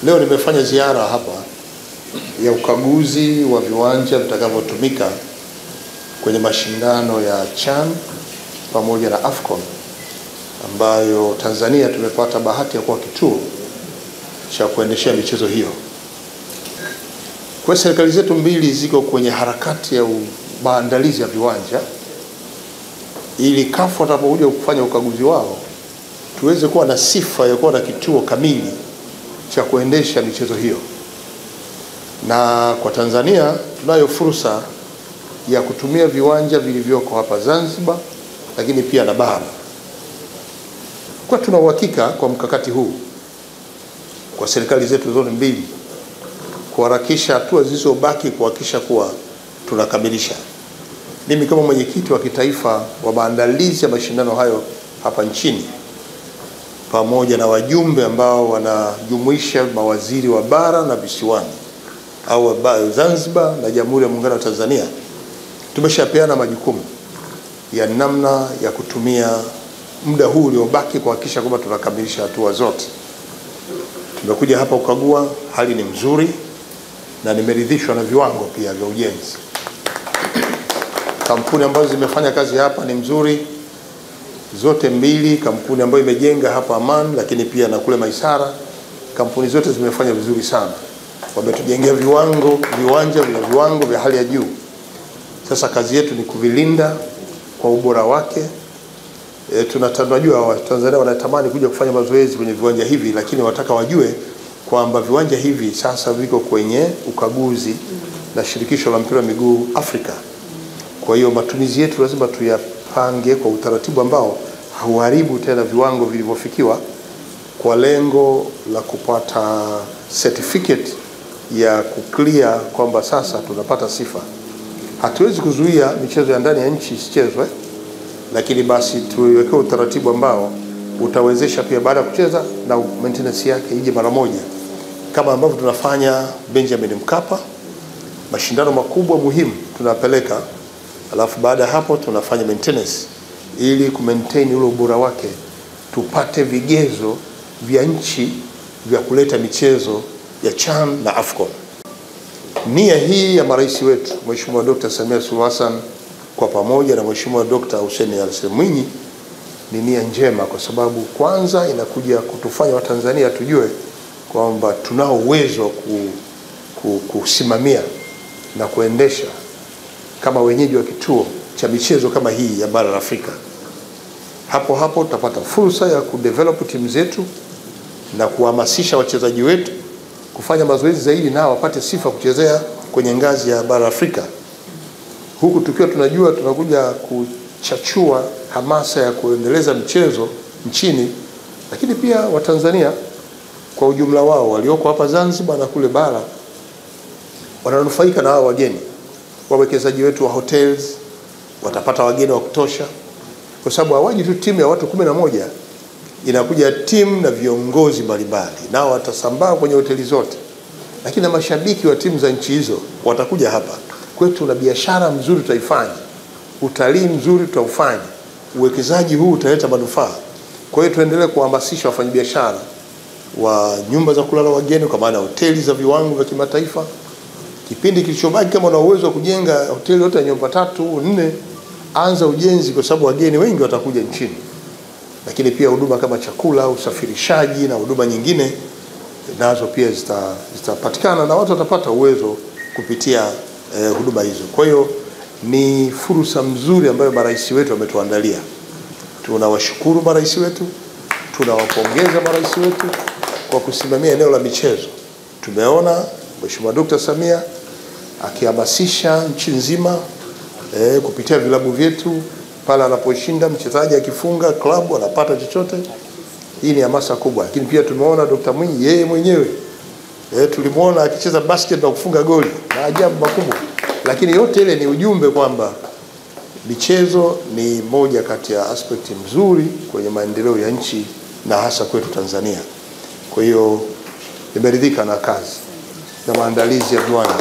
Leo nimefanya ziara hapa ya ukaguzi wa viwanja vitakavyotumika kwenye mashindano ya CHAN pamoja na AFCON, ambayo Tanzania tumepata bahati ya kuwa kituo cha kuendeshea michezo hiyo. Kwa serikali zetu mbili ziko kwenye harakati ya maandalizi ya viwanja ili CAF watakapokuja kufanya ukaguzi wao tuweze kuwa na sifa ya kuwa na kituo kamili cha kuendesha michezo hiyo. Na kwa Tanzania tunayo fursa ya kutumia viwanja vilivyoko hapa Zanzibar, lakini pia na bara. Kwa tuna uhakika kwa mkakati huu kwa serikali zetu zote mbili kuharakisha hatua zilizobaki kuhakikisha kuwa tunakamilisha. Mimi kama mwenyekiti wa kitaifa wa maandalizi ya mashindano hayo hapa nchini, pamoja na wajumbe ambao wanajumuisha mawaziri wa bara na visiwani au Zanzibar na Jamhuri ya Muungano wa Tanzania, tumeshapeana majukumu ya namna ya kutumia muda huu uliobaki kuhakikisha kwamba tunakamilisha hatua zote. Tumekuja hapa kukagua, hali ni mzuri na nimeridhishwa na viwango pia vya ujenzi. Kampuni ambazo zimefanya kazi hapa ni mzuri zote mbili, kampuni ambayo imejenga hapa Aman lakini pia na kule Maisara, kampuni zote zimefanya vizuri sana. Wametujengea viwanja vya viwango vya hali ya juu. Sasa kazi yetu ni kuvilinda kwa ubora wake. Tunajua Watanzania wanatamani kuja kufanya mazoezi kwenye viwanja hivi, lakini wataka wajue kwamba viwanja hivi sasa viko kwenye ukaguzi na shirikisho la mpira wa miguu Afrika. Kwa hiyo matumizi yetu lazima tuyapange kwa utaratibu ambao hauharibu tena viwango vilivyofikiwa, kwa lengo la kupata certificate ya kuclear kwamba sasa tunapata sifa. Hatuwezi kuzuia michezo ya ndani ya nchi isichezwe, lakini basi tuweke utaratibu ambao utawezesha pia baada ya kucheza na maintenance yake ije mara moja, kama ambavyo tunafanya Benjamin Mkapa. Mashindano makubwa muhimu tunapeleka, alafu baada ya hapo tunafanya maintenance ili kumaintain ule ubora wake, tupate vigezo vya nchi vya kuleta michezo ya CHAN na AFCON. Nia hii ya marais wetu Mheshimiwa Dr. Samia Suluhu Hassan kwa pamoja na Mheshimiwa Dr. Hussein Ali Mwinyi ni nia njema, kwa sababu kwanza inakuja kutufanya Watanzania tujue kwamba tunao uwezo kusimamia na kuendesha kama wenyeji wa kituo cha michezo kama hii ya bara la Afrika. Hapo tutapata fursa ya kudevelop timu zetu na kuhamasisha wachezaji wetu kufanya mazoezi zaidi na wapate sifa kuchezea kwenye ngazi ya bara Afrika. Huku tukiwa tunajua tunakuja kuchachua hamasa ya kuendeleza michezo nchini, lakini pia Watanzania kwa ujumla wao walioko hapa Zanzibar na kule bara wananufaika na hao wageni. Wawekezaji wetu wa hotels watapata wageni wa kutosha, kwa sababu hawaji tu timu ya watu 11, inakuja timu na viongozi mbalimbali, nao watasambaa kwenye hoteli zote, lakini na mashabiki wa timu za nchi hizo watakuja hapa. Kwetu na biashara mzuri tutaifanya, utalii mzuri tutaufanya, uwekezaji huu utaleta manufaa. Kwa hiyo tuendelee kuhamasisha wafanyabiashara wa nyumba za kulala wageni, kwa maana hoteli za viwango vya kimataifa. Kipindi kilichobaki, kama una uwezo wa kujenga hoteli yote ya nyumba 3, 4, anza ujenzi, kwa sababu wageni wengi watakuja nchini. Lakini pia huduma kama chakula, usafirishaji na huduma nyingine nazo pia zitapatikana na watu watapata uwezo kupitia huduma hizo. Kwa hiyo ni fursa mzuri ambayo marais wetu wametuandalia. Tunawashukuru marais wetu, tunawapongeza marais wetu kwa kusimamia eneo la michezo. Tumeona Mheshimiwa Dr. Samia akihamasisha nchi nzima kupitia vilabu vyetu, pale anaposhinda mchezaji akifunga klabu anapata chochote. Hii ni hamasa kubwa. Lakini pia tumeona Dr. Mwinyi yeye mwenyewe tulimuona akicheza basket na kufunga goli na ajabu makubwa. Lakini yote ile ni ujumbe kwamba michezo ni moja kati ya aspect mzuri kwenye maendeleo ya nchi na hasa kwetu Tanzania. Kwa hiyo nimeridhika na kazi na maandalizi ya viwanja.